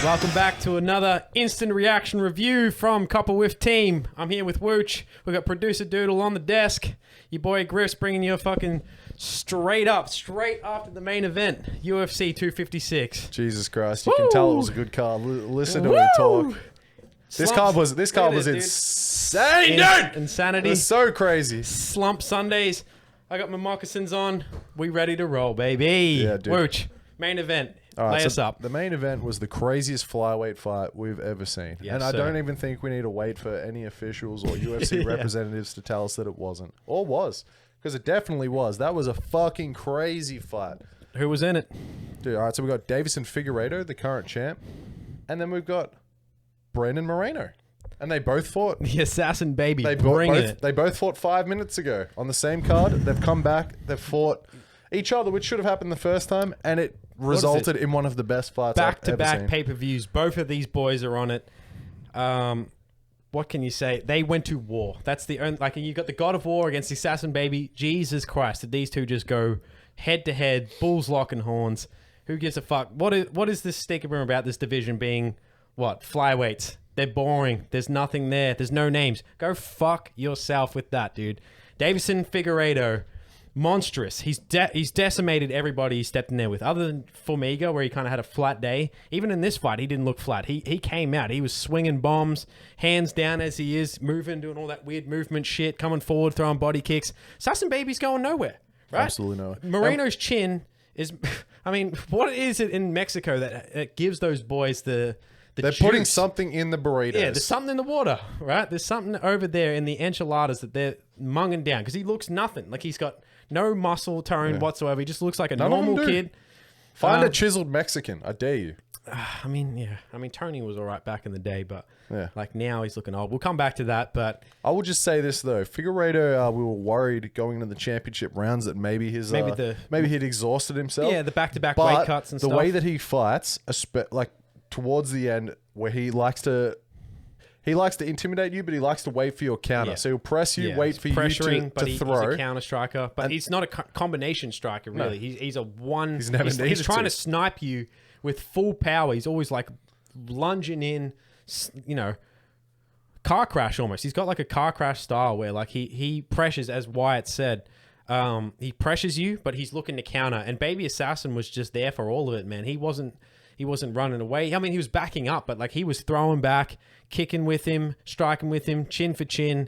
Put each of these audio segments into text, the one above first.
Welcome back to another instant reaction review from Copper Whiff Team. I'm here with Wooch. We've got producer Doodle on the desk. Your boy Griffs bringing you fucking straight after the main event, UFC 256. Jesus Christ! You can tell it was a good card. Listen to him talk. This card was insane, dude. Insanity. It was so crazy. Slump Sundays. I got my moccasins on. We ready to roll, baby. Yeah, dude. Wooch, main event. All right, Lay us up. The main event was the craziest flyweight fight we've ever seen. Yes, and I sir. don't even think we need to wait for any officials or UFC representatives to tell us that it wasn't. Or was. Because it definitely was. That was a fucking crazy fight. Who was in it? Dude, all right, so we got Davison Figueiredo, the current champ. And then we've got Brandon Moreno. And they both fought. The assassin baby. They both fought 5 minutes ago on the same card. They've come back. They've fought each other, which should have happened the first time. And it resulted in one of the best fights I've ever seen. Back-to-back pay-per-views. Both of these boys are on it. What can you say? They went to war. That's the only... Like, you got the God of War against the Assassin Baby. Jesus Christ. Did these two just go head-to-head, bulls locking horns? Who gives a fuck? What is this stigma about this division being, what, flyweights? They're boring. There's nothing there. There's no names. Go fuck yourself with that, dude. Davison Figueiredo. Monstrous. He's decimated everybody he stepped in there with. Other than Formiga, where he kind of had a flat day. Even in this fight, he didn't look flat. He came out. He was swinging bombs, hands down as he is, moving, doing all that weird movement shit, coming forward, throwing body kicks. Assassin Baby's going nowhere, right? Absolutely nowhere. Moreno's chin is... I mean, what is it in Mexico that gives those boys the They're juice? putting something in the burritos. Yeah, there's something in the water, right? There's something over there in the enchiladas that they're munging down because he looks nothing. Like he's got no muscle tone whatsoever. He just looks like a normal kid. Find a chiseled Mexican. I dare you. I mean, yeah. I mean, Tony was all right back in the day, but Yeah. like now he's looking old. We'll come back to that, but I will just say this though, Figueiredo, we were worried going into the championship rounds that maybe he'd exhausted himself. yeah, the back-to-back But weight cuts and the stuff. way that he fights, like towards the end, where he likes to intimidate you, but he likes to wait for your counter. Yeah. So he'll press you, wait he's for you pressuring, but to he's throw. a counter striker. But he's not a combination striker, really. He's a one. He's never needed he's trying to. to snipe you with full power. He's always like lunging in, you know, car crash almost. He's got like a car crash style where like he pressures, as Wyatt said. He pressures you, but he's looking to counter. And Baby Assassin was just there for all of it, man. He wasn't running away. I mean, he was backing up, but like he was throwing back, kicking with him, striking with him, chin for chin,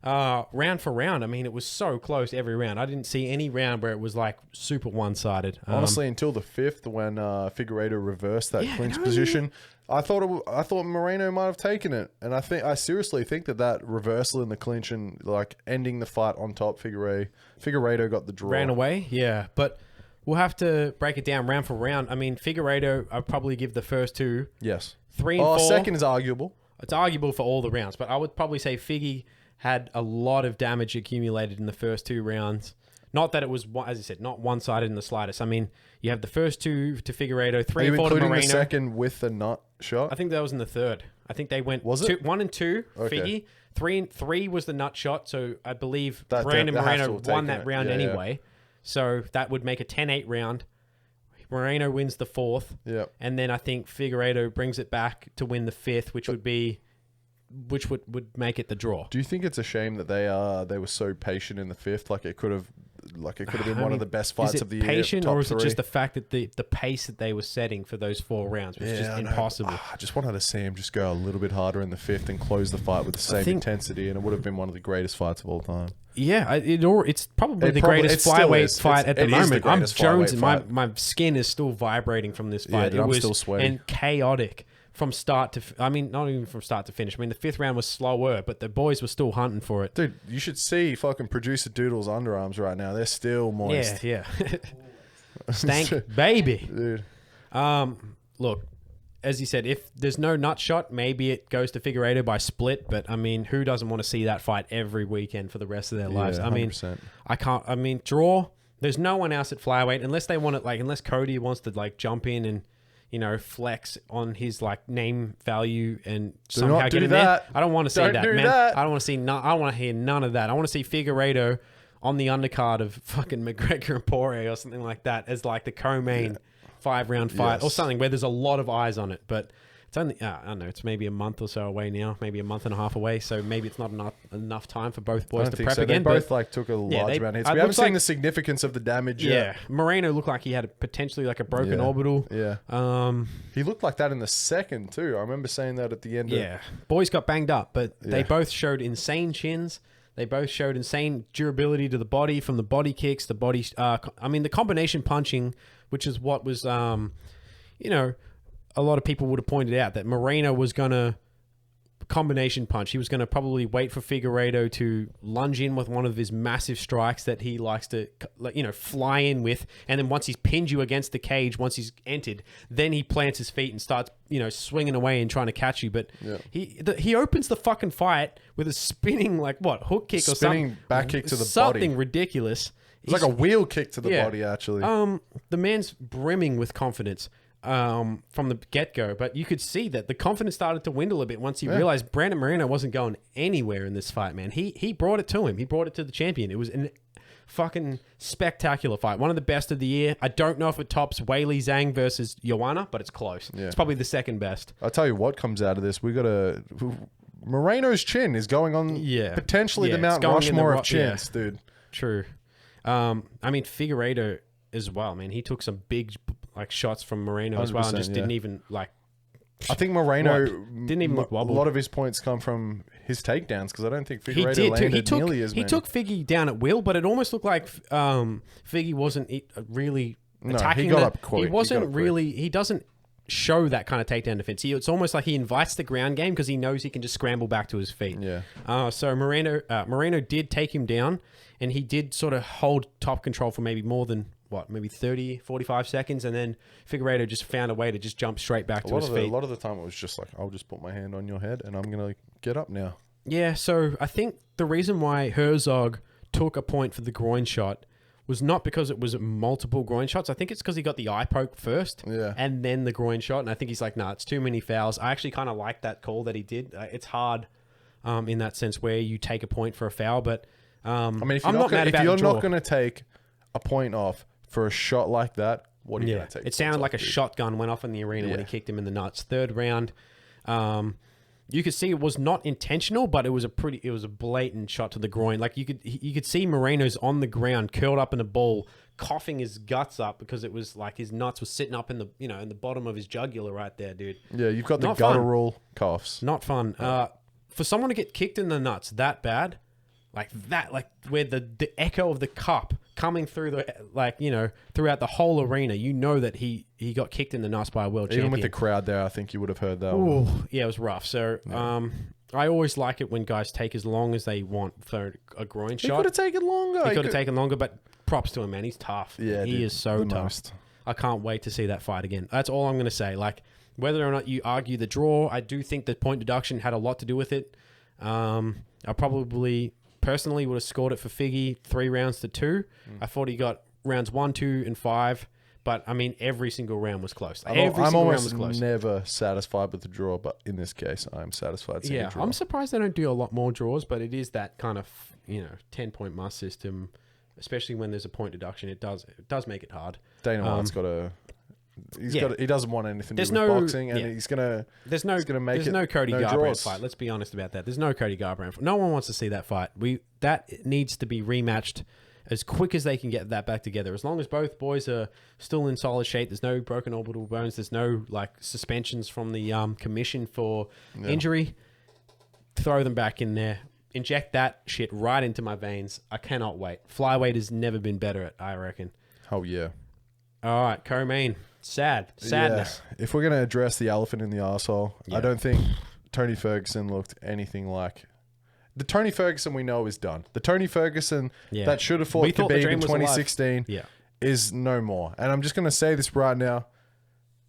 round for round. I mean, it was so close every round. I didn't see any round where it was like super one-sided. Honestly, until the fifth, when Figueiredo reversed that clinch position, I thought Moreno might have taken it, and I seriously think that reversal in the clinch and like ending the fight on top, Figueiredo got the draw. Ran away, yeah, but we'll have to break it down round for round. I mean, Figueiredo, I'd probably give the first two. Yes. 3 and 4. Second is arguable. It's arguable for all the rounds, but I would probably say Figgy had a lot of damage accumulated in the first 2 rounds. Not that it was, as I said, not one-sided in the slightest. I mean, you have the first 2 to Figueiredo, 3 and 4 to Moreno. The second with the nut shot? I think that was in the third. I think they went 1 and 2, Figgy. 3 was the nut shot, so I believe Brandon Moreno won that round anyway. Yeah. So that would make a 10-8 round. Moreno wins the 4th. Yeah. And then I think Figueiredo brings it back to win the 5th, which would make it the draw. Do you think it's a shame that they were so patient in the 5th? Like it could have been one of the best fights of the year. Patient, or is it just the fact that the pace that they were setting for those 4 rounds was just impossible? I just wanted to see him just go a little bit harder in the 5th and close the fight with the same intensity, and it would have been one of the greatest fights of all time. Yeah, it's probably the greatest flyweight fight at the moment. I'm Jones, and my skin is still vibrating from this fight. Yeah, it was still sweating. And chaotic from start to... I mean, not even from start to finish. I mean, the 5th round was slower, but the boys were still hunting for it. Dude, you should see fucking producer Doodle's underarms right now. They're still moist. Yeah. Stank baby. Dude. Look, as you said, if there's no nut shot, maybe it goes to Figueiredo by split. But I mean, who doesn't want to see that fight every weekend for the rest of their lives? 100%. I can't. I mean, draw. There's no one else at flyweight unless they want it. Like, unless Cody wants to like jump in and, you know, flex on his like name value and somehow get in there. I don't want to see that, man. I don't want to see. I don't want to hear none of that. I want to see Figueiredo on the undercard of fucking McGregor and Poirier or something like that as like the co-main 5-round fight or something where there's a lot of eyes on it. But It's only, I don't know, it's maybe a month or so away now, maybe a month and a half away. So maybe it's not enough time for both boys to prep so. again. They both like took a large amount of hits. We haven't seen the significance of the damage yet. Yeah, Moreno looked like he had potentially like a broken orbital. Yeah. He looked like that in the second too. I remember saying that at the end. Yeah. Boys got banged up, but they both showed insane chins. They both showed insane durability to the body, from the body kicks, the body. The combination punching, which is what was, a lot of people would have pointed out that Moreno was going to combination punch. He was going to probably wait for Figueiredo to lunge in with one of his massive strikes that he likes to, fly in with. And then once he's pinned you against the cage, once he's entered, then he plants his feet and starts, swinging away and trying to catch you. But he opens the fucking fight with a spinning, hook kick or something. Spinning back kick to the body. Something ridiculous. It's like a wheel kick to the body, actually. The man's brimming with confidence from the get-go, but you could see that the confidence started to dwindle a bit once he realized Brandon Moreno wasn't going anywhere in this fight, man. He brought it to him. He brought it to the champion. It was a fucking spectacular fight. One of the best of the year. I don't know if it tops Weili Zhang versus Joanna, but it's close. Yeah. It's probably the second best. I'll tell you what comes out of this. Moreno's chin is going on potentially the Mount Rushmore of chins, dude. True. Figueiredo as well, man. He took some big shots from Moreno as well, and just didn't even I think Moreno didn't even look wobbled. A lot of his points come from his takedowns, because I don't think Figueiredo landed nearly as many. He took Figgy down at will, but it almost looked like Figgy wasn't really attacking. He got up quick. He wasn't really. He doesn't show that kind of takedown defense. It's almost like he invites the ground game because he knows he can just scramble back to his feet. Yeah. So Moreno did take him down, and he did sort of hold top control for maybe more than maybe 30, 45 seconds, and then Figueiredo just found a way to just jump straight back to his feet. A lot of the time it was just like, I'll just put my hand on your head and I'm going to get up now. Yeah, so I think the reason why Herzog took a point for the groin shot was not because it was multiple groin shots. I think it's because he got the eye poke first and then the groin shot, and I think he's like, nah, it's too many fouls. I actually kind of like that call that he did. It's hard in that sense where you take a point for a foul, but if you're not going to take a point off for a shot like that, what are you going to take? It sounded like a shotgun went off in the arena when he kicked him in the nuts. Third round, you could see it was not intentional, but it was a blatant shot to the groin. Like you could see Moreno's on the ground, curled up in a ball, coughing his guts up because it was like his nuts were sitting up in the in the bottom of his jugular right there, dude. Yeah, you've got the guttural coughs. Not fun. For someone to get kicked in the nuts that bad, like where the echo of the cup coming through throughout the whole arena, that he got kicked in the nuts by a world champion. Even with the crowd there, I think you would have heard that. Ooh, yeah, it was rough. So I always like it when guys take as long as they want for a groin shot. He could have taken longer. He could have taken longer, but props to him, man. He's tough. Yeah, he is so tough. Most. I can't wait to see that fight again. That's all I'm going to say. Like, whether or not you argue the draw, I do think that point deduction had a lot to do with it. I probably personally would have scored it for Figgy 3 rounds to 2. I thought he got rounds 1, 2, and 5. But, every single round was close. I'm almost never satisfied with the draw, but in this case, I'm satisfied seeing a draw. I'm surprised they don't do a lot more draws, but it is that kind of, 10-point must system, especially when there's a point deduction. It does make it hard. Dana White's he doesn't want anything to do with boxing, and he's gonna make no Cody Garbrandt fight. Let's be honest about that. There's no Cody Garbrandt. No one wants to see that fight. That needs to be rematched as quick as they can get that back together. As long as both boys are still in solid shape, there's no broken orbital bones, there's no suspensions from the commission for injury. Throw them back in there. Inject that shit right into my veins. I cannot wait. Flyweight has never been better, I reckon. Oh yeah. All right, co-main. Sadness. Yeah. If we're going to address the elephant in the arsehole, I don't think Tony Ferguson looked anything like... The Tony Ferguson we know is done. The Tony Ferguson that should have fought Khabib in 2016 is no more. And I'm just going to say this right now.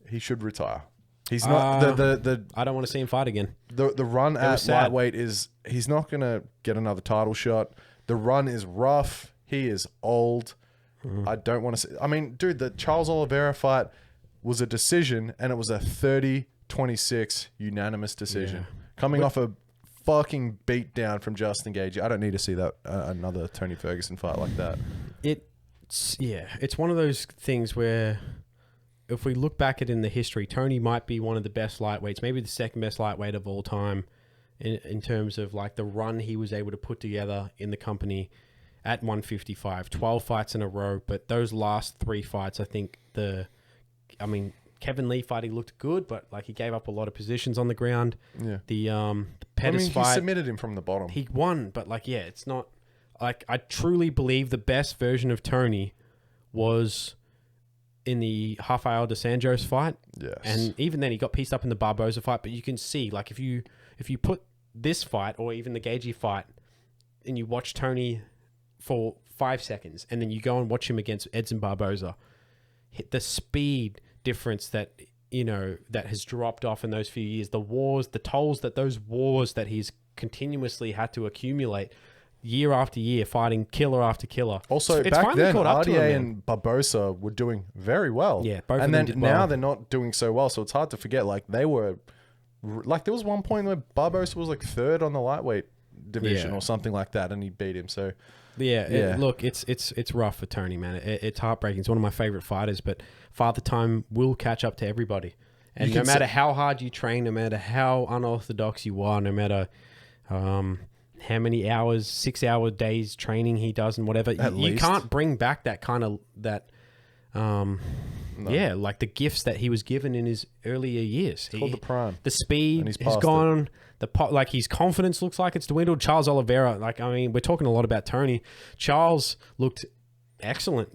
He should retire. He's not... I don't want to see him fight again. The run at lightweight is... He's not going to get another title shot. The run is rough. He is old. I don't want to see... dude, the Charles Oliveira fight was a decision, and it was a 30-26 unanimous decision. Yeah. Coming off a fucking beatdown from Justin Gaethje. I don't need to see that another Tony Ferguson fight like that. It's one of those things where if we look back at in the history, Tony might be one of the best lightweights, maybe the second best lightweight of all time in terms of like the run he was able to put together in the company at 155, 12 fights in a row. But those last 3 fights, I think Kevin Lee fight, he looked good, but like he gave up a lot of positions on the ground. Yeah. The Pettis fight, he submitted him from the bottom. he won, but like, yeah, it's not like, I truly believe the best version of Tony was in the Rafael dos Anjos fight. Yes. And even then he got pieced up in the Barboza fight, but you can see like if you put this fight or even the Gaethje fight and you watch Tony for 5 seconds and then you go and watch him against Edson Barboza, hit the speed difference that that has dropped off in those few years, the wars, the tolls that those wars that he's continuously had to accumulate year after year, fighting killer after killer. Also, it's back then, caught up to him, RDA man. and Barbosa were doing very well. Yeah, both and of them then did now well. they're not doing so well, so it's hard to forget. Like they were, like there was one point where Barbosa was like 3rd on the lightweight division or something like that, and he beat him. So look, it's rough for Tony, man. It's heartbreaking. It's one of my favorite fighters, but Father Time will catch up to everybody. And no matter how hard you train, no matter how unorthodox you are, no matter how many hours, 6-hour days training he does and whatever, you can't bring back that kind of like the gifts that he was given in his earlier years. It's called the prime. The speed has gone. His confidence looks like it's dwindled. Charles Oliveira, we're talking a lot about Tony. Charles looked excellent.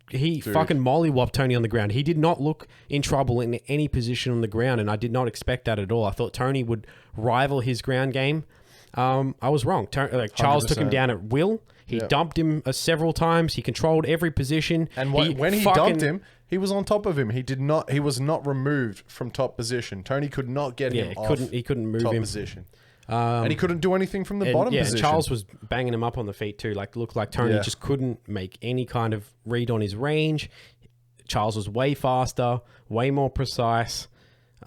He fucking mollywopped Tony on the ground. He did not look in trouble in any position on the ground, and I did not expect that at all. I thought Tony would rival his ground game. I was wrong. Charles 100%. Took him down at will. He dumped him several times. He controlled every position. And when he dumped him, he was on top of him. He was not removed from top position. Tony could not get him off. He couldn't move top position. And he couldn't do anything from the bottom position. And Charles was banging him up on the feet too. Like, looked like Tony just couldn't make any kind of read on his range. Charles was way faster, way more precise.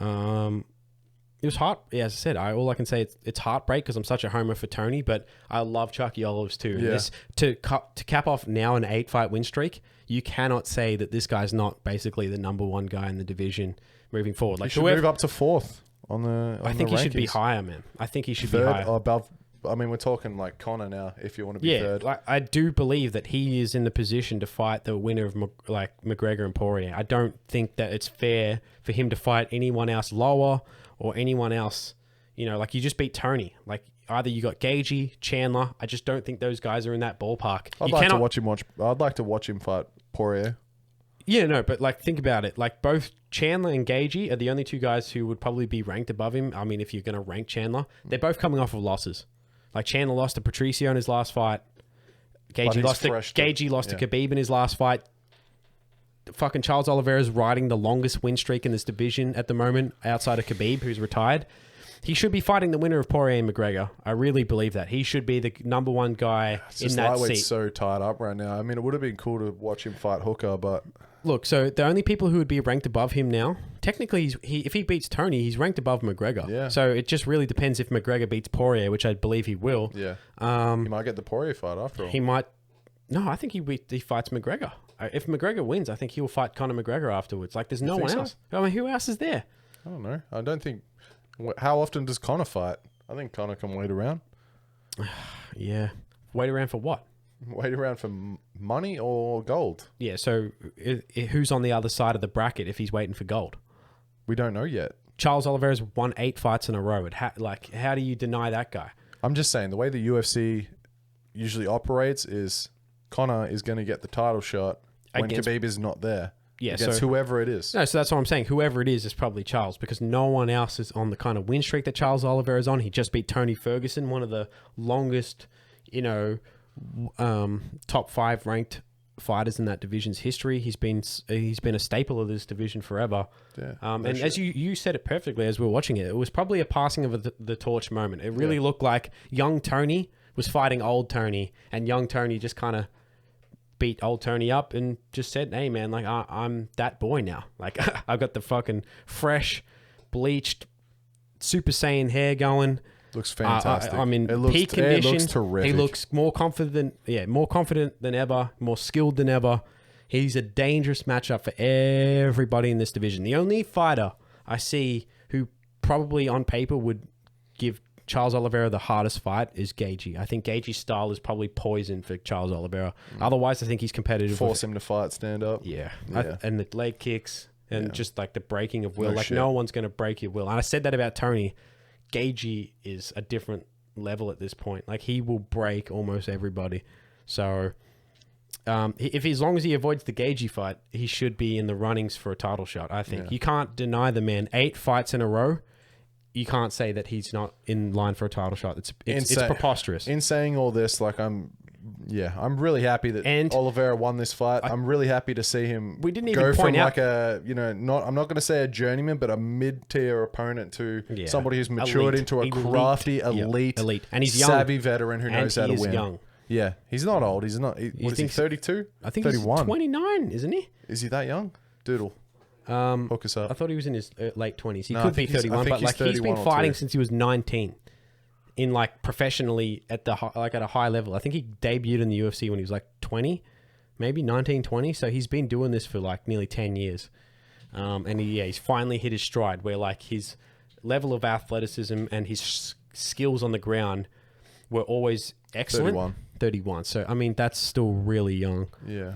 It was hard. Yeah, as I said, all I can say it's heartbreak because I'm such a homer for Tony, but I love Chucky Olives too. Yeah. To cap off now an 8-fight win streak, you cannot say that this guy's not basically the number 1 guy in the division moving forward. Like, he should move up to 4th on the. I think he should be higher, man. I think he should be higher. Or above. I mean, we're talking like Conor now. If you want to be 3rd, like, I do believe that he is in the position to fight the winner of McGregor and Poirier. I don't think that it's fair for him to fight anyone else lower or anyone else. You just beat Tony. Like, either you got Gaethje, Chandler. I just don't think those guys are in that ballpark. I'd like to watch him fight Poirier. Yeah, no, but like, think about it. Like, both Chandler and Gaethje are the only 2 guys who would probably be ranked above him. I mean, if you're going to rank Chandler, they're both coming off of losses. Like, Chandler lost to Patricio in his last fight. Gaethje lost to Khabib in his last fight. Fucking Charles Oliveira is riding the longest win streak in this division at the moment, outside of Khabib, who's retired. He should be fighting the winner of Poirier and McGregor. I really believe that. He should be the number 1 guy in that seat. Lightweight's so tied up right now. I mean, it would have been cool to watch him fight Hooker, but... Look, so the only people who would be ranked above him now, technically, if he beats Tony, he's ranked above McGregor. Yeah. So it just really depends if McGregor beats Poirier, which I believe he will. Yeah. He might get the Poirier fight after all. He might... No, I think he fights McGregor. If McGregor wins, I think he'll fight Conor McGregor afterwards. Like, there's no one else. So? I mean, who else is there? I don't know. I don't think... How often does Conor fight? I think Conor can wait around. Yeah. Wait around for what? Wait around for money or gold? Yeah, so who's on the other side of the bracket if he's waiting for gold? We don't know yet. Charles Oliveira's won 8 fights in a row. How do you deny that guy? I'm just saying, the way the UFC usually operates is Conor is going to get the title shot when Khabib is not there. Yeah, against whoever it is. No, so that's what I'm saying. Whoever it is probably Charles, because no one else is on the kind of win streak that Charles Oliveira is on. He just beat Tony Ferguson, one of the longest, top 5 ranked fighters in that division's history. He's been a staple of this division forever. Yeah, and as you said it perfectly as we were watching it, it was probably a passing of the torch moment. It really looked like young Tony was fighting old Tony, and young Tony just kind of beat old Tony up and just said, "Hey man, like I'm that boy now. Like I've got the fucking fresh, bleached, Super Saiyan hair going. Looks fantastic. I'm in peak condition. It looks terrific. He looks more confident. Yeah, more confident than ever. More skilled than ever. He's a dangerous matchup for everybody in this division. The only fighter I see who probably on paper would give Charles Oliveira the hardest fight is Gaethje. I think Gaethje's style is probably poison for Charles Oliveira. Otherwise, I think he's competitive. Force him to fight, stand up. Yeah. And the leg kicks and just like the breaking of will. No one's going to break your will. And I said that about Tony. Gaethje is a different level at this point. Like, he will break almost everybody. So, as long as he avoids the Gaethje fight, he should be in the runnings for a title shot, I think. You can't deny the man 8 fights in a row. You can't say that he's not in line for a title shot. It's preposterous. In saying all this, like, I'm really happy that Oliveira won this fight. I'm really happy to see him go from like a, I'm not going to say a journeyman, but a mid-tier opponent to somebody who's matured into a crafty, elite, and he's young, savvy veteron who knows how to win. Young. Yeah, he's not old. He's not. What is he? 32? I think 31. He's 29, isn't he? Is he that young? Doodle. Hook us up. I thought he was in his late 20s. He could be 31, but like he's been fighting since he was 19, in like professionally at the at a high level. I think he debuted in the UFC when he was like 20, maybe 19, 20. So he's been doing this for like nearly 10 years, and he's finally hit his stride where like his level of athleticism and his skills on the ground were always excellent. 31. So I mean that's still really young. Yeah.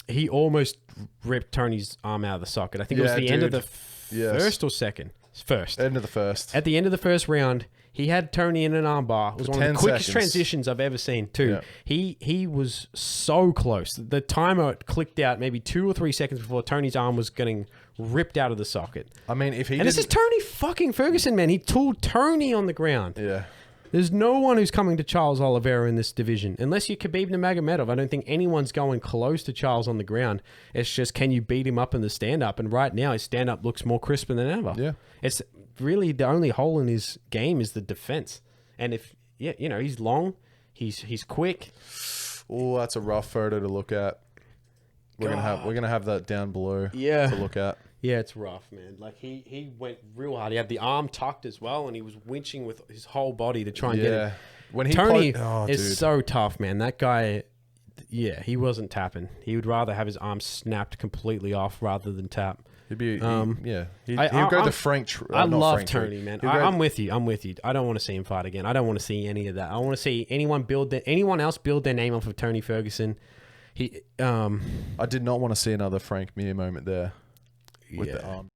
He almost ripped Tony's arm out of the socket. I think it was the end of the first or second. First. End of the first. At the end of the first round, he had Tony in an armbar. It was one of the quickest transitions I've ever seen, too. Yeah. He was so close. The timer clicked out maybe 2 or 3 seconds before Tony's arm was getting ripped out of the socket. I mean, if he this is Tony fucking Ferguson, man. He tooled Tony on the ground. Yeah. There's no one who's coming to Charles Oliveira in this division. Unless you're Khabib Nurmagomedov, I don't think anyone's going close to Charles on the ground. It's just, can you beat him up in the stand-up? And right now, his stand-up looks more crisp than ever. Yeah. It's really the only hole in his game is the defense. And if, he's long, he's quick. Oh, that's a rough photo to look at. We're gonna have that down below to look at. Yeah, it's rough, man. Like, he went real hard. He had the arm tucked as well, and he was winching with his whole body to try and get it. When Tony is so tough, man. That guy, he wasn't tapping. He would rather have his arm snapped completely off rather than tap. He'd be, he'd go the Frank. I love Tony, man. I'm with you. I don't want to see him fight again. I don't want to see any of that. I want to see anyone else build their name off of Tony Ferguson. I did not want to see another Frank Mir moment there with the arm.